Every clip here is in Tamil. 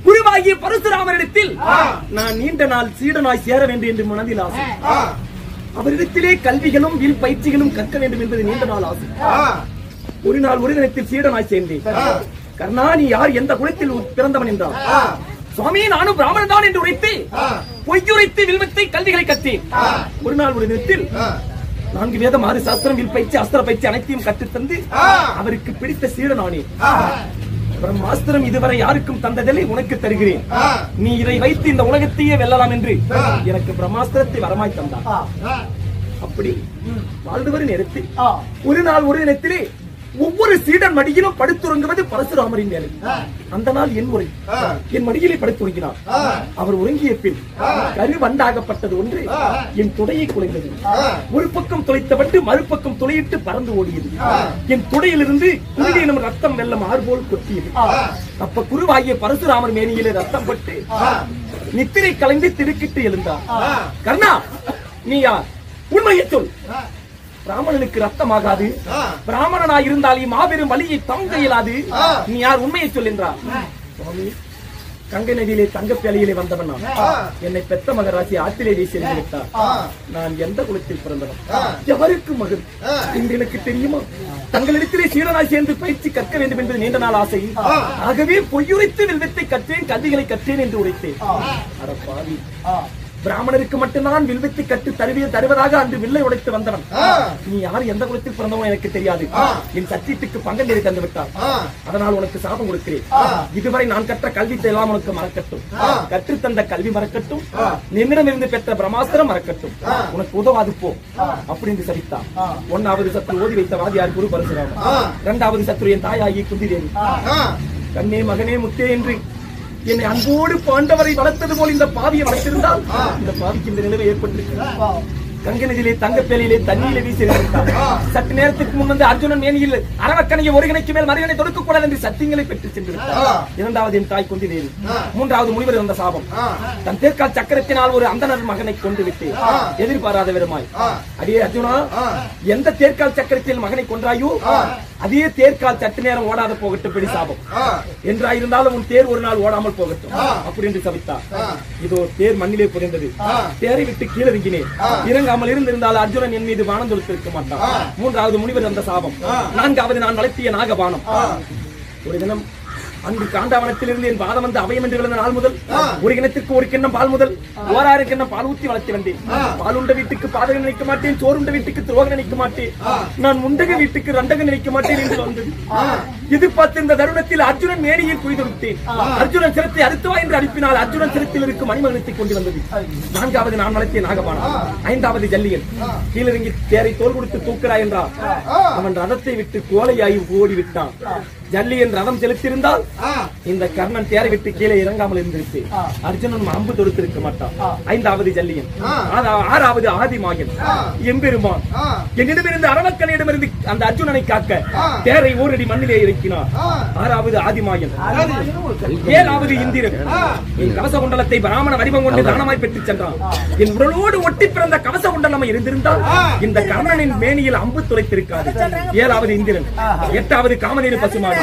குருவாகிய பரசுராமரிடத்தில் நான் நீண்ட நாள் சீடனாய் சேர வேண்டும் என்று மனதில் ஆசை. அவரிடத்திலே கல்விகளும் வில் பயிற்சிகளும் கற்க வேண்டும் என்பது நீண்ட நாள் ஆசை. ஒரு நாள் ஒரு தினத்தில் சீடனாய் சேர்ந்தேன். கர்ணா, நீ யார், எந்த குலத்தில் பிறந்தவன் என்றார். சுவாமி, நானும் பிராமணன் தான் என்று உரைத்து பொய்யுரைத்து வில்வத்தை கல்விகளை கற்றேன். ஒரு நாள் ஒரு தினத்தில் 4 வேதம் 6 சாஸ்திரம் வில் பயிற்சி அஸ்திர பயிற்சி அனைத்தையும் கற்றுத்தந்து அவருக்கு பிடித்த சீடனானே. பிரம்மாஸ்திரம் இதுவரை யாருக்கும் தந்ததில்லை, உனக்கு தருகிறேன். நீ இதை வைத்து இந்த உலகத்தையே வெல்லலாம் என்று எனக்கு பிரம்மாஸ்திரத்தை வரமாய் தந்தார். அப்படி வாழ்ந்து வரும் நேரத்தில் ஒரு நாள் ஒரு தினத்திலே ஒவ்வொரு சீடன் மடியிலும் படுத்துறங்குவது பரசுராமரின் வேலை. அந்த நாள் என் முறை. என் மடியிலே படுத்துறங்கினார். அவர் உறங்கிய பின் கருவண்டாகப்பட்டது ஒன்று என் துடையை குலைந்தது. ஒரு பக்கம் துளைத்தப்பட்டு மறுபக்கம் துளையிட்டு பறந்து ஓடியது. என் துடையிலிருந்து குருவியினும் ரத்தம் வெள்ளம் ஆறு போல் கொட்டியது. அப்ப குருவாகிய பரசுராமர் மேனியிலே ரத்தம் பட்டு நித்திரை கலைந்து திடுக்கிட்டு எழுந்தார். கர்ணா, நீ யார்? உண்மையை சொல். பிராமணனுக்கு ரத்தமாகாது, பிராமணனாய் இருந்தால் மாபெரும் வலியை தாங்க இயலாது. நீ யார்? உண்மையை சொல் என்றார். சுவாமி, கங்கை நதியிலே தங்க பேலையிலே வந்தவன் நான். என்னை பெத்த மகராசி ஆற்றிலே வீசி எறிந்துவிட்டார். நான் எந்த குலத்தில் பிறந்தவன், எவருக்கு மகன் என்று எனக்கு தெரியுமா? தங்களிடத்திலே சீடனாய் சேர்ந்து பயிற்சி கற்க வேண்டும் என்பது நீண்ட நாள் ஆசை. ஆகவே பொய்யுரைத்து வில்வத்தை கற்றேன், கல்விகளை கற்றேன் என்று உரைத்தேன். அட பாவி, பிராமணருக்கு மட்டும்தான் வில்வத்தை கட்டு தருவதாக அன்று வில்லை உடைத்து வந்தவன். நீ யார், எந்த குலத்தில் பிறந்தவன் எனக்கு தெரியாது. என் சத்தியத்துக்கு பங்கம் தேடி தந்து விட்டார். அதனால் உனக்கு சாபம் கொடுக்கிறேன். இதுவரை நான் கற்ற கல்வித்தை எல்லாம் உனக்கு மறக்கட்டும். கற்றுத்தந்த கல்வி மறக்கட்டும். நின்னிடமிருந்து பெற்ற பிரம்மாஸ்திரம் மறக்கட்டும். உனக்கு உதவாது போ அப்படின்னு சபித்தார். 1வது சத்ரு ஓதி வைத்த வாதியார் குரு பரசுராமர். 2வது சத்ரு என் தாயாகி குந்திதேவி. கண்ணே மகனே முத்தே என்று என்னை அன்போடு பாண்டவரை வளர்த்தது போல் இந்த பாவியை வளர்த்திருந்தால் இந்த பாவிக்கு இந்த நிலைமை ஏற்பட்டிருக்கிறது. கங்கை நதியிலே தங்கப்பேலையிலே தண்ணீரை வீசி எறிந்தார். சற்று நேரத்துக்கு முன்னே அர்ஜுனன் மேனியில் அரவக்கணையை ஒருங்கிணைக்கு மேல் மறுகனை தொடுக்கக்கூடாது என்று சத்தியங்களை பெற்று சென்றிருந்தார். 2வது என் தாய் குந்திதேவி. 3வது முனிவர் வந்த சாபம். தன் தேர்கால் சக்கரத்தினால் ஒரு அந்தனர் மகனை கொண்டு விட்டு எதிர்பாராத விதமாய், அடே அர்ஜுனா, எந்த தேர்கால் சக்கரத்தில் மகனை கொன்றாயோ அதே தேர்கால் சற்று நேரம் ஓடாத போகட்டும் பிடி சாபம். என்றாயிருந்தாலும் உன் தேர் ஒரு நாள் ஓடாமல் போகட்டும் அப்படி என்று சபித்தார். இதோ தேர் மண்ணிலே புதைந்தது. தேரை விட்டு கீழே இறங்கினேன். இறங்காமல் இருந்திருந்தால் அர்ஜுனன் என் மீது பானம் தொடுத்திருக்க மாட்டான். 3வது முனிவர் வந்த சாபம். 4வது நான் வளர்த்திய நாகபானம். ஒரு தினம் அன்று காண்டாவனத்திலிருந்து என் பாதம் வந்து அபயம் என்று விழுந்த நாள் முதல் ஒரு கிணத்திற்கு ஒரு கிண்ணம் பால் முதல் 1000 கிண்ணம் பால் ஊற்றி வளர்த்தி வந்தேன். பால் உண்ட வீட்டுக்கு பாதகம் நினைக்க மாட்டேன், சோறு உண்ட வீட்டுக்கு துரோகம் நினைக்க மாட்டேன், நான் முண்டக வீட்டுக்கு ரண்டகம் நினைக்க மாட்டேன் என்று வந்தது. எதிர்பார்த்திருந்த தருணத்தில் அர்ஜுனன் மேனியில் குய்தொடுத்தேன். அர்ஜுனன் சிரத்தை அறுத்துவா என்று அனுப்பினால் அர்ஜுனன் சிரத்தில் இருக்கும் மணிமகனத்தை கொண்டு வந்தது. 4வது நான் வளர்த்திய நாகபானம். 5வது ஜல்லியன். கீழிறங்கி தேரை தோல் கொடுத்து தூக்கிறாய் என்றார். அவன் ரதத்தை விட்டு கோலையாகி ஓடிவிட்டான். ஜல்லியன் ரதம் செலுத்தியிருந்தால் இந்த கர்ணன் தேரை விட்டு கீழே இறங்காமல் இருந்திருக்கு. அர்ஜுனன் அம்பு தொடுத்திருக்க மாட்டான். 5வது ஜல்லியன். 6வது ஆதிமாயன் எம்பெருமான் என்னிடமிருந்து அரவக்கணையிடமிருந்து அந்த அர்ஜுனனை காக்க தேரை ஓரடி மண்ணிலே இறக்கினார். 6வது ஆதிமாயன். 7வது இந்திரன் என் கவச குண்டலத்தை பிராமண வடிவம் கொண்டு தானமாய் பெற்று சென்றான். என் உடலோடு ஒட்டி பிறந்த கவச குண்டலம் இருந்திருந்தால் இந்த கர்ணனின் மேனியில் அம்பு துளைத்திருக்காது. 7வது இந்திரன். 8வது காமதேனு பசுமாடு.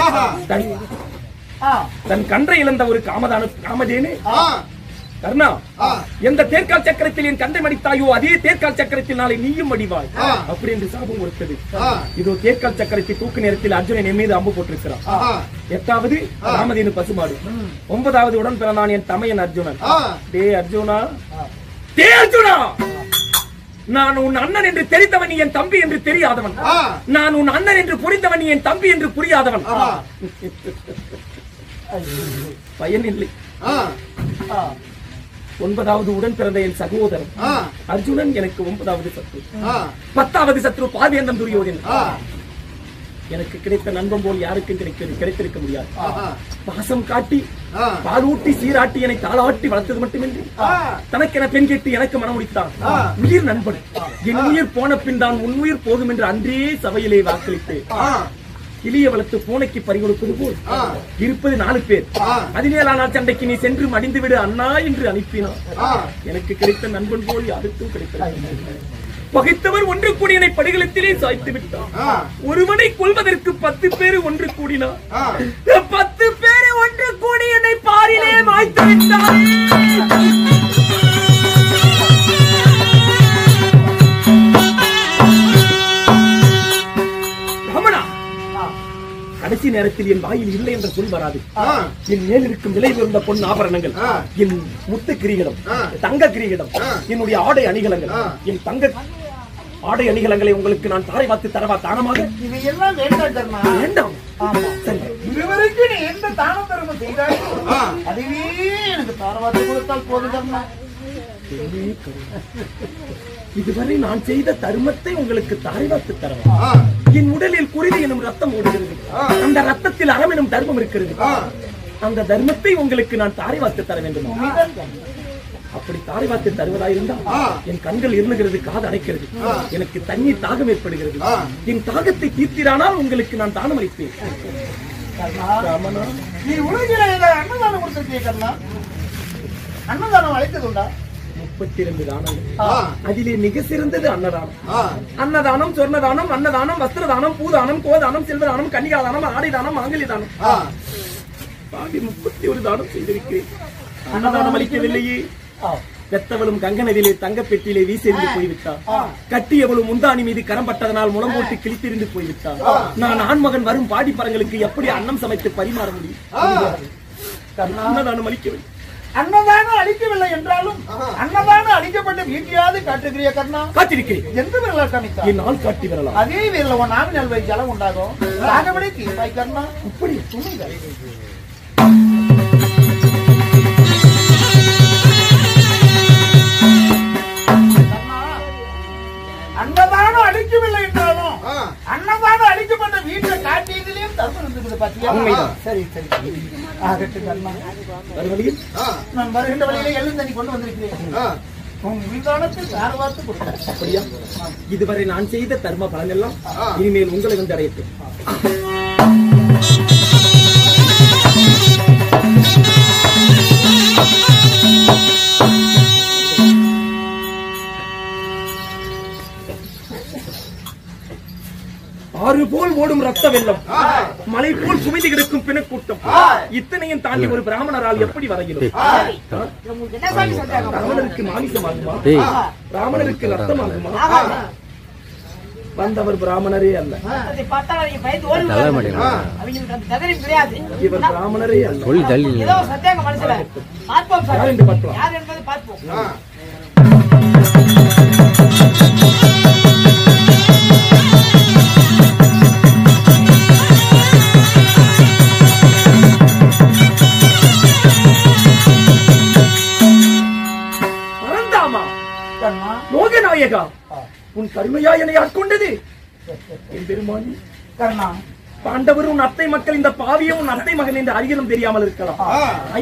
தன் கன்றை இழந்த ஒரு காமதேனு, கர்ணா, எந்த தேர்கால் சக்கரத்தில் என் கண்டை மடித்தாயோ அதே தேர்கால் சக்கரத்தில் நாளை நீயும் மடிவாய் அப்படி என்று சாபம் கொடுத்தது. இதோ தேர்கால் சக்கரத்தை தூக்கு நேரத்தில் அர்ஜுனன் என் மீது அம்பு போட்டிருக்கிறான். 8வது காமதேனு பசுமாடு. 9வது உடன் பிறந்தான் என் தமையன் அர்ஜுனன். டே அர்ஜுனா, டே அர்ஜுனா, நான் உன் அண்ணன் என்று தெரிந்தவன், நீ என் தம்பி என்று தெரியாதவன். நான் உன் அண்ணன் என்று புரிந்தவன், நீ என் தம்பி என்று புரியாதவன். பயன் இல்லை. 9வது உடன் பிறந்த என் சகோதரன் அர்ஜுனன் எனக்கு 9வது சத்ரு. 10வது சத்ரு பார்வேந்தன் துரியோதனன். எனக்கு கிடைத்த நண்பன் போல் யாருக்கும் கிடைத்திருக்க முடியாது. பாசம் காட்டி பாலூட்டி சீராட்டி என்னை தாளாட்டி வளர்த்தது மட்டுமின்றி தனக்கென பெண் கேட்டு எனக்கு மனம் முடித்தான். உயிர் நண்பன். என் உயிர் போன பின் தான் உன் உயிர் போகும் என்று அன்றே சபையிலே வாக்களித்தேன். கிளிய வளர்த்து பூனைக்கு பறிகொடுப்பது போல் இருப்பது 4 பேர். 17ஆம் நாள் சண்டைக்கு நீ சென்று மடிந்து விடு அண்ணா என்று அனுப்பினான். எனக்கு கிடைத்த நண்பன் போல் யாருக்கும் கிடைத்தது. பகைத்தவர் ஒன்று கூடியனை படுகளத்திலே சாய்த்து விட்டார். ஒருவனை கொல்வதற்கு 10 பேர் ஒன்று கூடினார். 10 பேர் ஒன்று கூடியனை பாரிலே கடைசி நேரத்தில் என் வாயில் இல்லை என்ற சொல் வராது. என் மேல் இருக்கும் விலை உயர்ந்த பொன் ஆபரணங்கள், என் முத்து கிரீடம், தங்க கிரீடம், என்னுடைய ஆடை அணிகலங்கள், என் தங்க ஆடை அணிகலங்களை உங்களுக்கு நான் தாரை பார்த்து தரவா தானமாக? இவையெல்லாம் வேண்டாம். வேண்டாம். இதுவரைக்கும் நீ எந்த தான தர்மம் செய்தாய் அதுவே எனக்கு தாரவாத்து கொடுத்தால் போதும். இதுவரை நான் செய்த தர்மத்தை உங்களுக்கு தாரை பார்த்து தரவா? என் உடலில் குருதி எனும் ரத்தம் ஓடுகிறது. அந்த ரத்தத்தில் அறம் எனும் தர்மம் இருக்கிறது. அந்த தர்மத்தை உங்களுக்கு நான் தாரை பார்த்து தர வேண்டும். அப்படி தாரை பார்த்து தருவதாயிருந்தால் என் கண்கள் இருளுகிறது, காது அடைக்கிறது, எனக்கு தண்ணீர் தாகம் ஏற்படுகிறது. என் தாகத்தை தீர்த்திரானால் உங்களுக்கு நான் தானம் அளிப்பேன். நீ உலகில அன்னதானம் கொடுத்திருக்கிய கண்ணா, அன்னதானம் அழைத்ததுண்டா? 32 தானங்கள். அதிலே மிக சிறந்தது அன்னதானம். அன்னதானம், சொர்ணதானம், அன்னதானம், வஸ்திரதானம், பூதானம், கோதானம், செல்வதானம், கன்னிகாதானம், ஆடைதானம், மாங்கல்ய தானம். 31 தானம் செய்திருக்கிறேன். அன்னதானம் அளிக்கவில்லையே. பெத்தவளும் கங்கனவிலே தங்கப்பெட்டியிலே வீசெறிந்து போய்விட்டார். கட்டியவளும் முந்தானி மீது கரம் பட்டதனால் முளம் போட்டு கிழித்தெறிந்து போய்விட்டார். நான் ஆண்மகன் வரும் பாடி பரங்களுக்கு எப்படி அன்னம் சமைத்து பரிமாற முடியும்? அன்னதானம் அளிக்கவில்லை. அன்னதானம் அளிக்கவில்லை என்றாலும் அன்னதானம் அளிக்கப்பட்ட வீட்டையாவது காட்டுகிறிய கண்ணா? காட்டிருக்கிறேன். எந்த விரலால் காமித்தார்? என் நாள் காட்டி வரலாம். அதே விரல உன் நாவி நல்வை ஜலம் உண்டாகும். ஆகபடி தீர்ப்பாய் கண்ணா. இப்படி துணிகள் அன்னதானம் அளிக்கவில்லை என்றாலும் அன்னதானம் அளிக்கப்பட்ட வீட்டை காட்டியதிலேயும் தர்மம் இருந்தது பாத்தியா? சரி சரி ஆகட்டும் கண்ணா. நான் வருகின்ற வழியிலே எள்ளும் தண்ணி கொண்டு வந்திருக்கிறேன். உன் விதானத்தில் யார் பார்த்து கொடுத்தார்? அப்படியா? இதுவரை நான் செய்த தர்ம பலன் எல்லாம் இனிமேல் உங்களை வந்து அடையட்டும். ஆறு போல் ஓடும் ரத்த வெள்ளம், மலை போல் சுமைந்து கிடக்கும் பிணக்கூட்டம், இத்தனையும் தாண்டி ஒரு பிராமணரால் எப்படி வரைகிறோம்? ராமணருக்கு மாமிசமாகுமா? ராமணருக்கு ரத்தமாகுமா? வந்தவர் பிராமணரே அல்ல. இவர் பிராமணரே அல்ல. லோகநாயகா, உன் கருமையா என்னை ஆட்கொண்டது. என் பெருமானி கர்ணா, பாண்டவர் உன் அத்தை மக்கள் இந்த பாவியும் உன் அத்தை மகன் என்று அறியலும் தெரியாமல் இருக்கலாம்.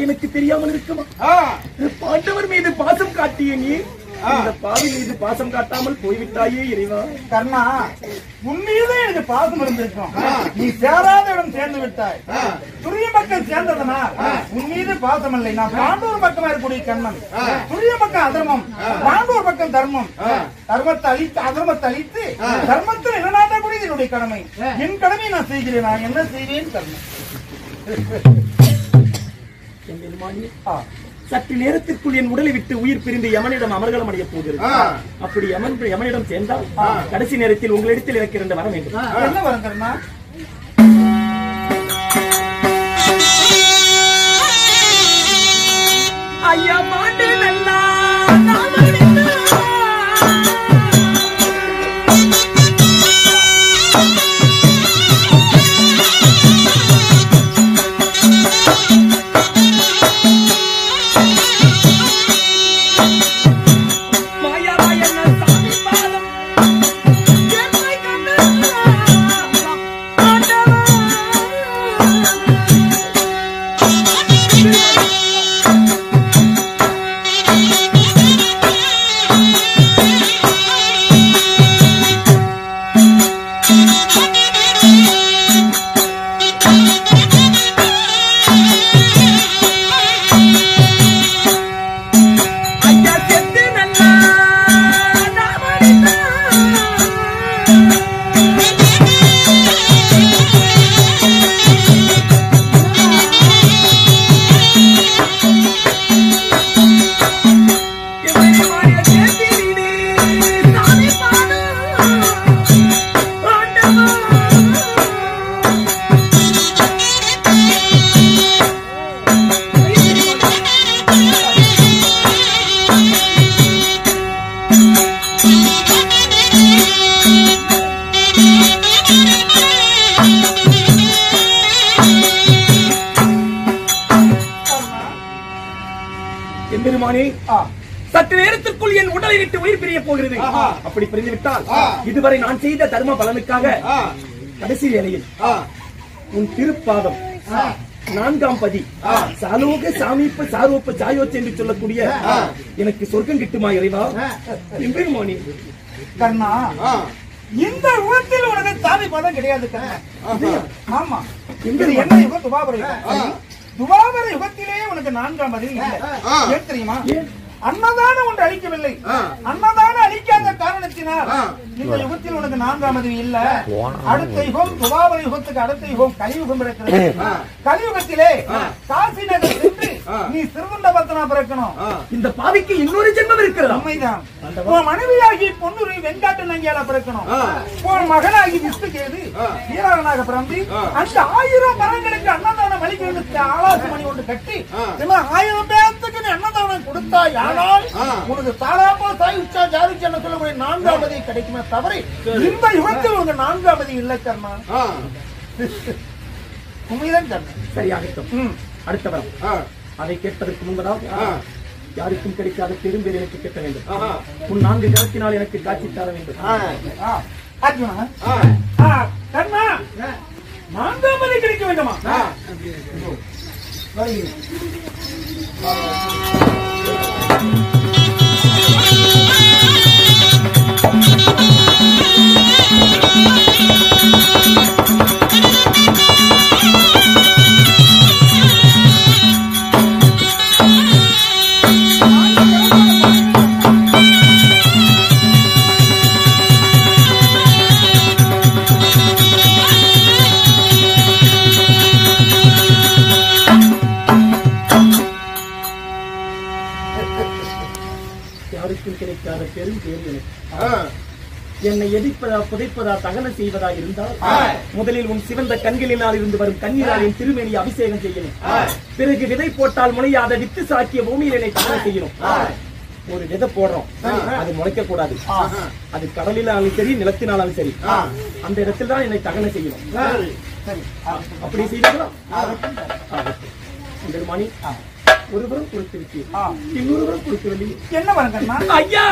எனக்கு தெரியாமல் இருக்குமா? பாண்டவர் மீது பாசம் காட்டிய நீ இந்த பாவி மீது பாசம் காட்டாமல் போய்விட்டாயே இறைவா. கர்ணா, உன் மீது எனக்கு பாசம் இருந்திருக்கும். நீ சேராத இடம் சேர்ந்து விட்டாய். துரிய மக்கள் சேர்ந்ததுனா உன் மீது பாசம் இல்லை. நான் பாண்டூர் பக்கமா இருக்கக்கூடிய கண்ணன். துரிய பக்கம் அதர்மம், பாண்டூர் பக்கம் தர்மம். தர்மத்தை அழித்து அதர்மத்தை அழித்து தர்மத்தில் நிலைநாட்டக்கூடியது என்னுடைய கடமை. என் கடமையை நான் செய்கிறேன். நான் என்ன செய்வேன் கர்ணன்? சற்று நேரத்திற்குள் என் உடலை விட்டு உயிர் பிரிந்து யமனிடம் அமர்கலம் அடைய போகிறது. அப்படி யமனிடம் சேர்ந்தால் கடைசி நேரத்தில் உங்களிடத்தில் எனக்கு 2 வரம் வேண்டும். என்ன வரம் கர்ணா? ஐயா மாட்டு நல்லா எம்பெருமானே, சற்று நேரத்திற்குள் என் உடலை விட்டு உயிர் பிரிய போகிறது. அப்படி பிரிந்து விட்டால் இதுவரை நான் செய்த தர்ம பலனுக்காக கடைசி வேளையில் உன் திருப்பாதம் 4ஆம் பதி சாலோக சாமீப சாரோப்ப சாயோச் என்று சொல்லக்கூடிய எனக்கு சொர்க்கம் கிட்டுமா இறைவா? எம்பெருமானே கண்ணா, இந்த யுகத்தில் உனக்கு சாமி பதம் கிடையாது கண்ணா. ஆமா, இது என்ன யுகம்? துவாபர யுகம். துவாபர யுகத்திலே உனக்கு 4ஆம் பதி ஏன் தெரியுமா? அன்னதான ஒன்று அளிக்கவில்லை. அன்னதான அளிக்காத காரணத்தினால் இந்த யுகத்தில் உனக்கு 4ஆம் பதவி இல்ல. அடுத்த யுகம் துவாபர யுகத்துக்கு அடுத்த யுகம் கலியுகம் இருக்கிறது. கலியுகத்திலே காசி நகர் சென்று நீ சிறுகுண்டபத்தனா பிறக்கணும். இந்த பாவிக்கு இன்னொரு ஜென்மம் இருக்கிறது. உண்மைதான். உன் மனைவியாகி பொன்னுரி வெங்காட்டு நங்கியால பிறக்கணும். உன் மகனாகி விஷ்ணுகேது வீரனாக பிறந்து அந்த 1000 மரங்களுக்கு அன்னதானம் அளிக்கிறது ஆலாசு மணி ஒன்று கட்டி 1000 பேருக்கு நீ அன்னதானம் கொடுத்தாய். ஆனால் உனக்கு தாராபோ தாய் உச்சா ஜாருச்சி என்ன சொல்லக்கூடிய 4ஆம் பதி கிடைக்குமே தவிர இந்த யுகத்தில் உனக்கு 4ஆம் பதி இல்லை கர்மா. உண்மைதான் கர்மா. சரியாகட்டும். அடுத்தவர் அதை கேட்பதற்கு முன்பதாக யாருக்கும் கிடைக்காத பெரும்பேர் எனக்கு கேட்க வேண்டும். உன் 4 கரத்தினால் எனக்கு காட்சி தர வேண்டும். கர்மா 4ஆம் பதி கிடைக்க வேண்டுமா? யாருக்கும் கிடைக்காத பெரும் பேர் என்னை எதிர்ப்பதா புதைப்பதா தகன செய்வதா இருந்தால் முதலில் உன் சிவந்த கண்களினால் இருந்து வரும் கண்ணீராலின் திருமேனியை அபிஷேகம் செய்யணும். பிறகு விதை போட்டால் முளையாத வித்து சாக்கிய பூமியில் என்னை தகன செய்யணும். ஒரு விதை போடுறோம், அது முளைக்க கூடாது. அது கடலினாலும் சரி நிலத்தினாலும் சரி அந்த இடத்தில் தான் என்னை தகன செய்யணும். அப்படி செய்வீங்களா? பெருமானி, ஒருவரும் கொடுத்து விட்டீர், இன்னொருவரும் கொடுக்கவில்லை. என்ன வரங்கண்ணா? ஐயா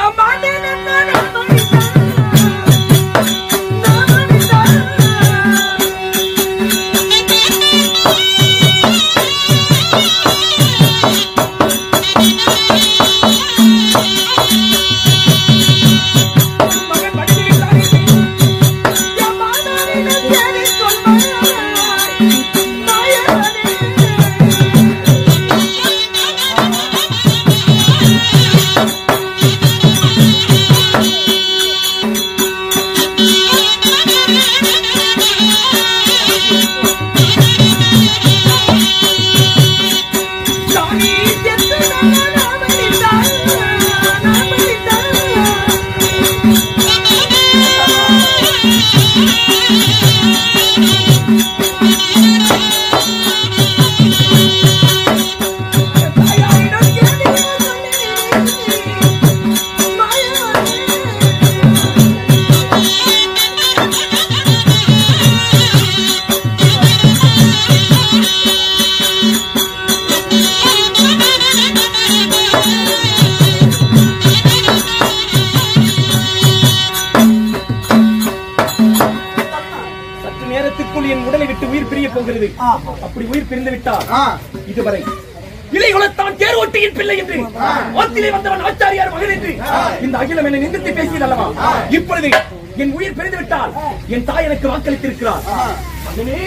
அப்படி உயிர் பிரிந்து விட்டார். இதுவரை இளைகுலத்தான் தேர் ஓட்டியின் பிள்ளை என்று ஆத்திலே வந்தவன் ஆச்சாரியார் மகன் என்று இந்த அகிலம் என்னை நிந்தித்து பேசியது அல்லவா? இப்பொழுது என் உயிர் பிரிந்து விட்டால் என் தாய் எனக்கு வாக்களித்திருக்கிறார். மகனே,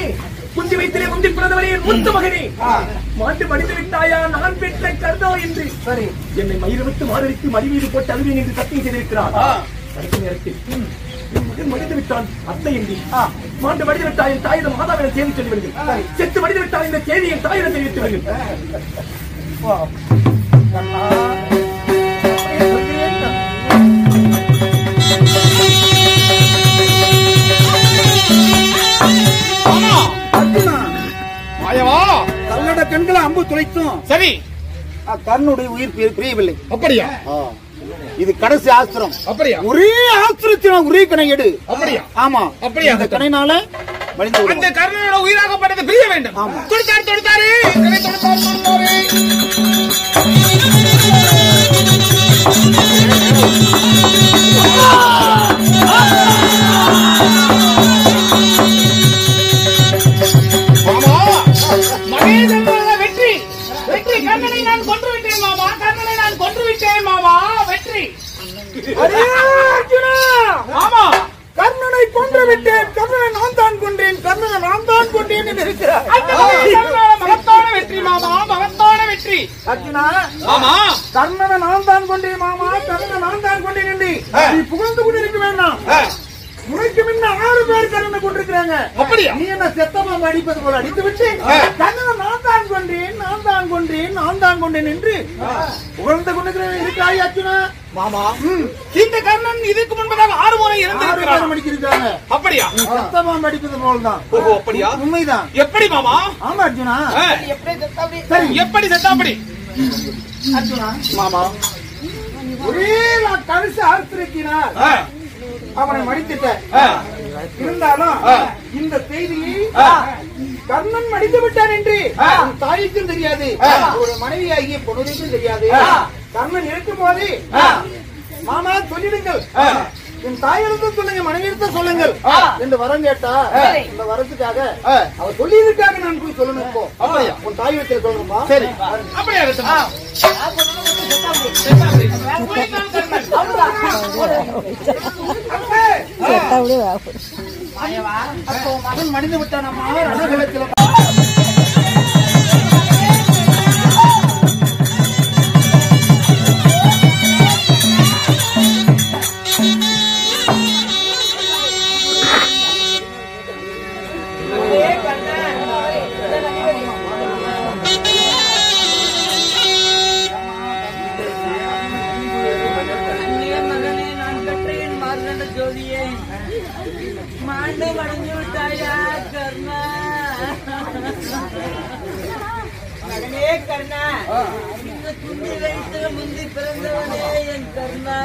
குஞ்சு வைத்திலே முந்தி பிறந்தவரே, என் முத்து மகனே, மாட்டு மடிந்து விட்டாயா நான் பெற்ற கருதோ என்று என்னை மயிறு விட்டு மாரடித்து மடி மீது போட்டு அழுவேன் என்று சத்தியம் செய்திருக்கிறார். கடைசி நேரத்தில் மடிந்து விட்டான் அத்தை என்று மாண்டு மடிந்து விட்டால் என் தாயிடம் மாதாவிடம் செய்தி சொல்லி வருகிறேன். செத்து மடிந்து விட்டால் இந்த செய்தி என் தாயிடம் தெரிவித்து வருகிறேன். கல்லோட கண்களை அம்பு துளைத்தும் சரி, கர்ணனுடைய உயிர் பிரியவில்லை. அப்படியா? இது கடைசி ஆஸ்திரம். அப்படியா? ஒரே ஆஸ்திரத்தின ஒரே கணை எடு. அப்படியா? ஆமா. அப்படியா? அந்த கணையினால மடிந்து அந்த கர்ணனோட உயிராகப்பட்டது பிரிய வேண்டும். தொடுத்தாரு தொடுத்தாரு அதே அர்ஜுனா, ஆமா கர்ணனை கொன்று விட்டேன், கர்ணனை நான் தான் கொன்றேன், கர்ணனை நான் தான் கொன்றேன் என்று இருக்கிறார். மகத்தான வெற்றி மாமா, மகத்தான வெற்றி அர்ஜுனா, ஆமா. கர்ணனை நான் தான் கொண்டேன் மாமா, கர்ணனை நான் தான் கொண்டேன் என்று நீ புகழ்ந்து கொண்டிருக்க வேண்டாம். உனக்கு முன்ன 6 பேர் கர்ணனை கொண்டிருக்கிறாங்க. அப்படியா? நீ என்ன செத்தமாக அடிப்பது போல அடித்து விட்டு கர்ணனை நான் தான் கொன்றேன், நான் தான் கொன்றேன், நான் தான் கொண்டேன் என்று புகழ்ந்து கொண்டிருக்கிறேன் இருக்கிறாய் அர்ஜுனா. மாமா, இந்த கர்ணன் இதுக்கு முன்பதாக 6 முறை இறந்திருக்கிறார். அடிக்கிறாங்க. அப்படியா? செத்தமாக அடிப்பது போல்தான். ஓஹோ, அப்படியா? உண்மைதான். எப்படி மாமா? ஆமா அர்ஜுனா. எப்படி செத்தா அப்படி அர்ஜுனா மாமா? ஒரே கரிசு அறுத்திருக்கிறார், அவனை மடித்துட்ட. இருந்தாலும் இந்த செய்தியை கர்ணன் மடித்து விட்டான் என்று உன் தாய்க்கும் தெரியாது, ஒரு மனைவியாகிய பொண்ணுக்கும் தெரியாது. கர்ணன் இருக்கும் போது மாமா சொல்லிடுங்கள், என் தாயிலிருந்து சொல்லுங்க, மனைவியிலிருந்து சொல்லுங்கள் என்று வரம் கேட்டா, இந்த வரத்துக்காக அவர் சொல்லியதுக்காக நான் போய் சொல்லணும். இப்போ உன் தாய் வீட்டில் சொல்லணுமா? சரி, அப்படியா? மகன் மடிந்து விட்டானம்மா ரணகளத்தில். மாண்டு மடங்கி விட்டாயா கர்ணா? மகனே கர்ணா, இந்த குந்தி வயசுல முந்தி பிறந்தவனே என் கர்ணா,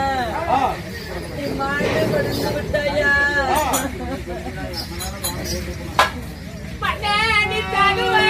நீ மாண்டு மடங்கி விட்டாயா? நீ தருவே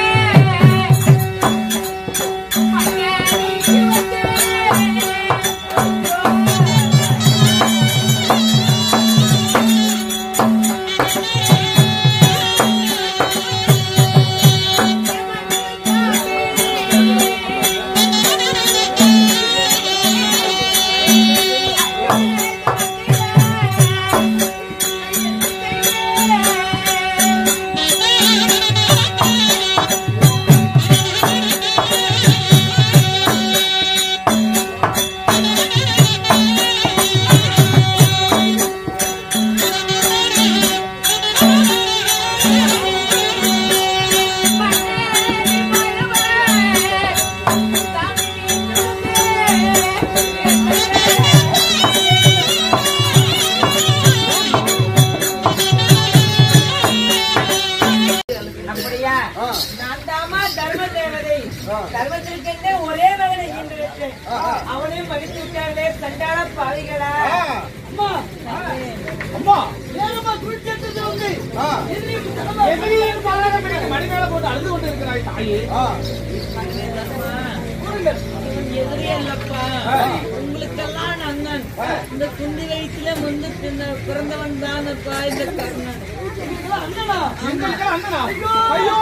தர்மத்திற்கென்றே ஒரே மகனை ஈண்டு வைத்தேன், அவனையும் மடித்து விட்டார்களே சண்டாள பாவிகளா. அம்மா அம்மா, ஏகமா குளிச்சது வந்து மணி மேல போட்டு அழுது கொண்டு இருக்கிறாய் தாயே. எதிரி அல்லப்பா, உங்களுக்கெல்லாம் அண்ணன். இந்த குந்தி வயசுல முந்து பிறந்தவன் தானப்பா இந்த கர்ணன். அண்ணனா? அண்ணனா? ஐயோ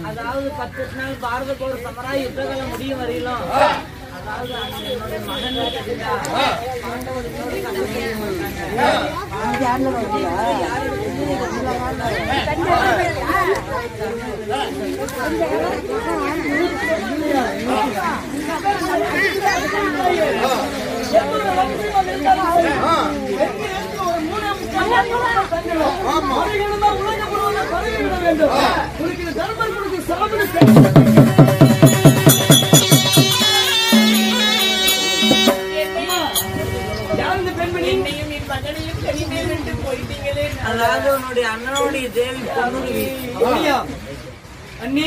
அதாவது 10 நாள் பாரத போர் சமரா யுத்தகாலம் முடியும் வரையிலும், அதாவது என்னுடைய மகன் அதாவது உன்னுடைய அண்ணனுடைய தேவி பொண்ணுருவி. அண்ணி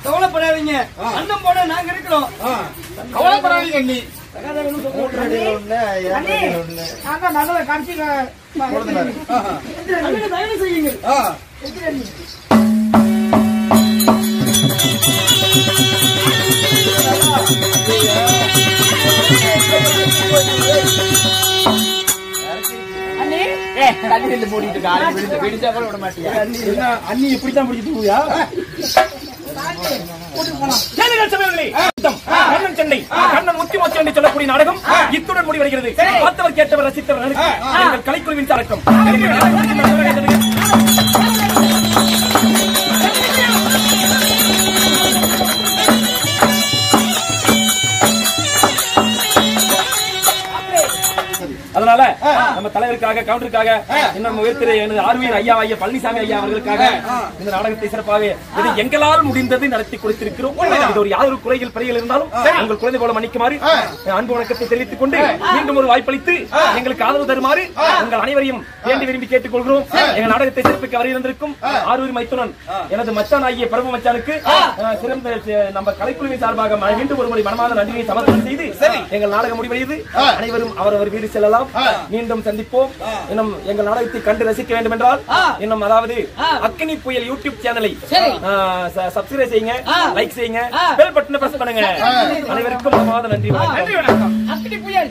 கவலைப்படாதீங்க, அண்ணன் போட நாங்க இருக்கிறோம். கவலைப்படாதீங்க அண்ணி. தயவு செய்யுங்க. கல்லில் மூடிட்டு காலை பிடிச்சா கூட விட மாட்டியா? என்ன அண்ணி இப்படித்தான் பிடிச்சிட்டு போவியா? கண்ணன் சென்னை கண்ணன் முத்தி மோச்சம் என்று சொல்லக்கூடிய நாடகம் இத்துடன் முடிவடைகிறது. பார்த்தவர் கேட்டவர் ரசித்தவர் எங்கள் கலைக்குழுவின் சாரக்கம். அதனால நம்ம தலைவருக்காக கவுண்டருக்காக இன்னும் உயர்த்திரு எனது ஆர்வியர் ஐயா ஐயா பழனிசாமி ஐயா அவர்களுக்காக இந்த நாடகத்தை சிறப்பாக இது எங்களால் முடிந்தது நடத்தி கொடுத்திருக்கிறோம். இது ஒரு யாதொரு குறைகள் பிறைகள் இருந்தாலும் உங்கள் குழந்தை போல மன்னிக்குமாறு அன்பு வணக்கத்தை தெரிவித்துக் கொண்டு மீண்டும் ஒரு வாய்ப்பளித்து எங்களுக்கு ஆதரவு தருமாறு உங்கள் அனைவரையும் வேண்டி விரும்பி கேட்டுக் கொள்கிறோம். எங்கள் நாடகத்தை சிறப்பிக்க வருகின்றிருக்கும் ஆர்வீர் மைத்துனன் எனது மச்சான் ஆகிய பிரபு மச்சானுக்கு சிறந்த நம்ம கலைக்குழுவின் சார்பாக மீண்டும் ஒரு முறை மனமார்ந்த நன்றியை சமர்ப்பணம் செய்து எங்கள் நாடகம் முடிவடையுது. அனைவரும் அவரவர் வீடு செல்லலாம். மீண்டும் சந்திப்போம். இன்னும் எங்கள் நாடகத்தை கண்டு ரசிக்க வேண்டும் என்றால் இன்னும் அதாவது அக்கினி புயல் யூடியூப் சேனலை சப்ஸ்கிரைப் செய்யுங்க, லைக் செய்யுங்க, பெல் பட்டனை பிரஸ் பண்ணுங்க. அனைவருக்கும் நன்றி. நன்றி வணக்கம். அக்கினி புயல்